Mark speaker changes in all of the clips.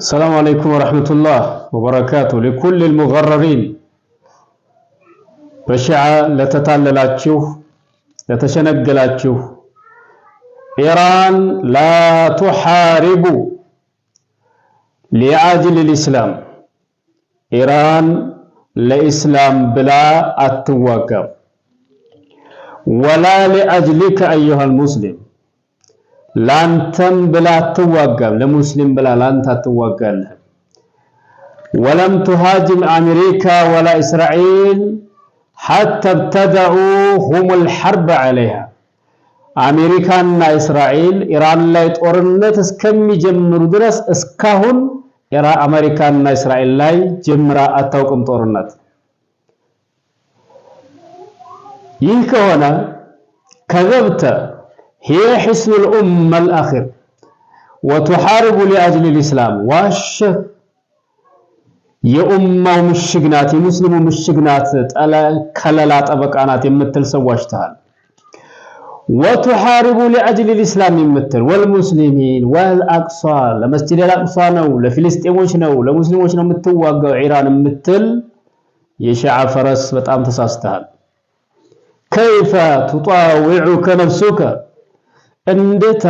Speaker 1: السلام عليكم ورحمة الله وبركاته. لكل المغررين بشعة لتتعللاتشو لتشنقلاتشو إيران لا تحارب لأجل الإسلام. إيران لإسلام بلا التوقع ولا لأجلك أيها المسلم. لانتم بلا التوقع لمسلم بلا لانت التوقع. ولم تهاجم أمريكا ولا إسرائيل حتى ابتدأوا هم الحرب عليها. أمريكا إسرائيل إيران لا يتورنت اسكمي جمر درس اسكاهن أمريكا إسرائيل لا جمرا أتوكم تورنت. ينكونا كذبت هي حسن الأمة الآخر وتحارب لأجل الإسلام. واش يأمة مشجنات يمسلم مشجنات على كلالات أبقانات يمثل سواشتها وتحارب لأجل الإسلام يمثل والمسلمين والأقصى لمسجد الأقصى نو لفلسطينوش نو لمسلموش نو متواقع إيران يمثل يشع فرس بتأم تساستها. كيف تطاوعك نفسك اندت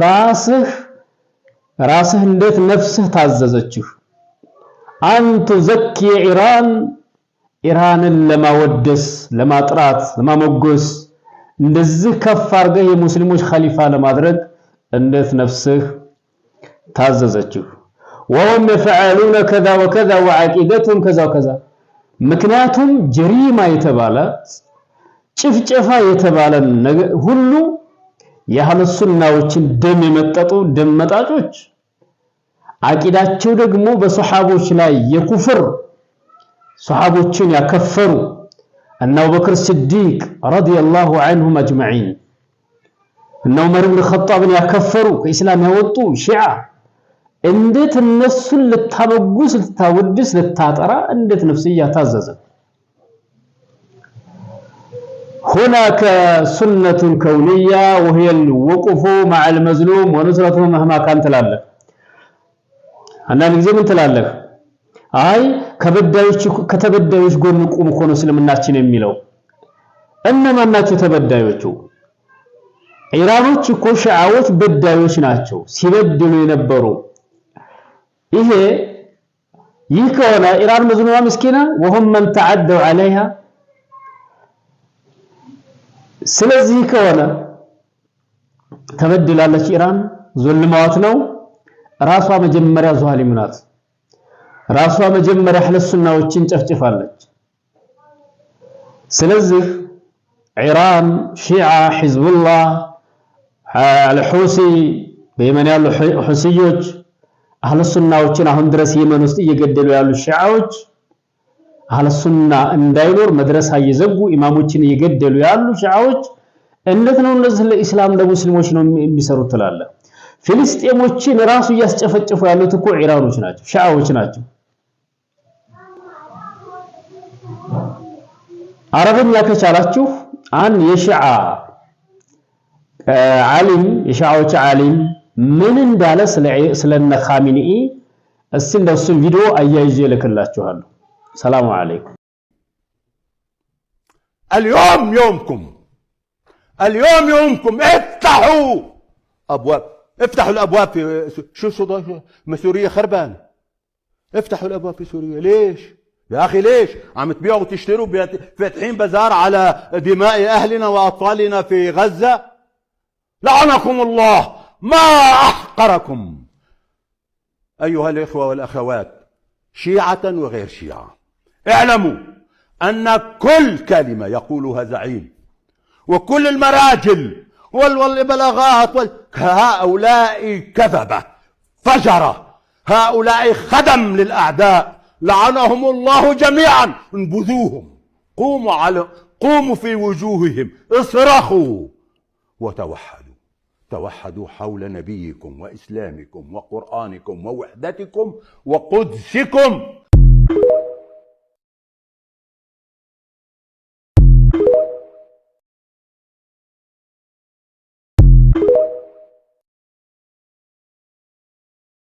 Speaker 1: راسه اندت نفسه تعززتشو أن تزكي إيران لما ودس لما طرات لما مقوس እንደዚህ ከፍ አርገህ የሙስሊሞች ኸሊፋ ለማድረግ እንዴት ነፍስህ ታዘዘችው? ወهم يفعلون كذا وكذا وعقيدتهم كذا وكذا። ምክንያቱም ጀሪማ የተባለ ጭፍጨፋ የተባለ ሁሉ የአህለ ሱናዎችን ደም የመጠጡ ደም መጣጮች አቂዳቸው ደግሞ በሱሐቦች ላይ የኩፍር ሱሐቦችን ያከፈሩ أن أبو بكر الصديق رضي الله عنهم أجمعين أن عمر بن الخطاب يكفروا كإسلام يوطوا شيعة اندت النفس للتبقس للتودس للتاطرة اندت نفسية تعزز. هناك سنة كونية وهي الوقوف مع المظلوم ونصرته مهما كان تلالك. أنا نجزي من تلالك አይ ከተበዳዮች ጎን ቆም ሆኖ ስለምናችን የሚለው እነማን ናቸው ተበዳዮቹ? ኢራኖች እኮ ሺዓዎች በዳዮች ናቸው ሲበድሉ የነበሩ። ይህ ከሆነ ኢራን መዝኑዋ ምስኪና وهم من تعدوا عليها። ስለዚህ ከሆነ ተበድላለች ኢራን zulማዋት ነው። ራሷ መጀመሪያ ዟሊም ናት። ራሷ መጀመሪያ አህለ ሱናዎችን ጨፍጭፋለች። ስለዚህ ኢራን ሺዓ ሒዝቡላህ አልሁሲ በየመን ያሉ ሁሲዮች አህለ ሱናዎችን አሁን ድረስ የመን ውስጥ እየገደሉ ያሉ ሺዓዎች አህለ ሱና እንዳይኖር መድረሳ እየዘጉ ኢማሞችን እየገደሉ ያሉ ሺዓዎች እንዴት ነው እነዚህ ለኢስላም ለሙስሊሞች ነው የሚሰሩት ትላለ? ፍልስጤሞችን ራሱ እያስጨፈጨፉ ያሉት እኮ ኢራኖች ናቸው ሺዓዎች ናቸው። አረብኛ ከቻላችሁ አን የሺዓ ዓሊም የሺዓዎች ዓሊም ምን እንዳለ ስለነ ኻሚኒ እስቲ እንደሱን ቪዲዮ አያይዤ ልክላችኋለሁ። ሰላም አለይኩም።
Speaker 2: اليوم يومكم افتحوا الابواب في شو سوريا خربان. افتحوا الابواب في سوريا. ليش يا أخي ليش عم تبيعوا وتشتروا فاتحين بازار على دماء أهلنا وأطفالنا في غزة؟ لعنكم الله ما أحقركم أيها الإخوة والأخوات شيعة وغير شيعة. اعلموا أن كل كلمة يقولها زعيم وكل المراجل والبلاغات هؤلاء كذبة فجرة، هؤلاء خدم للأعداء لعنهم الله جميعا. انبذوهم، قوموا في وجوههم، اصرخوا توحدوا حول نبيكم وإسلامكم وقرآنكم ووحدتكم وقدسكم.